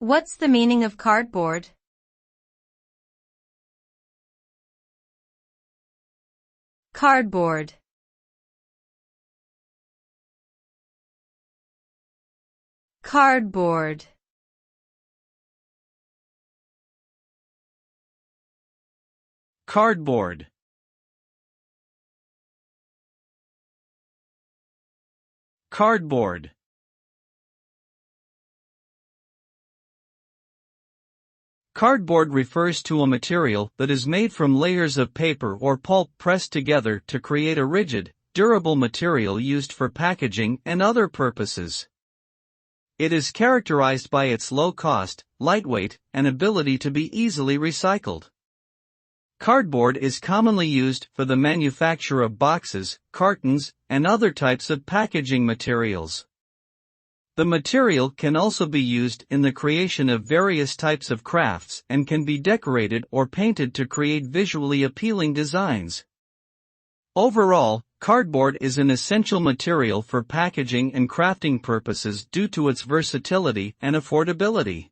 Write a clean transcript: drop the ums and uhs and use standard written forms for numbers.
What's the meaning of cardboard? Cardboard. Cardboard. Cardboard. Cardboard. Cardboard refers to a material that is made from layers of paper or pulp pressed together to create a rigid, durable material used for packaging and other purposes. It is characterized by its low cost, lightweight, and ability to be easily recycled. Cardboard is commonly used for the manufacture of boxes, cartons, and other types of packaging materials. The material can also be used in the creation of various types of crafts and can be decorated or painted to create visually appealing designs. Overall, cardboard is an essential material for packaging and crafting purposes due to its versatility and affordability.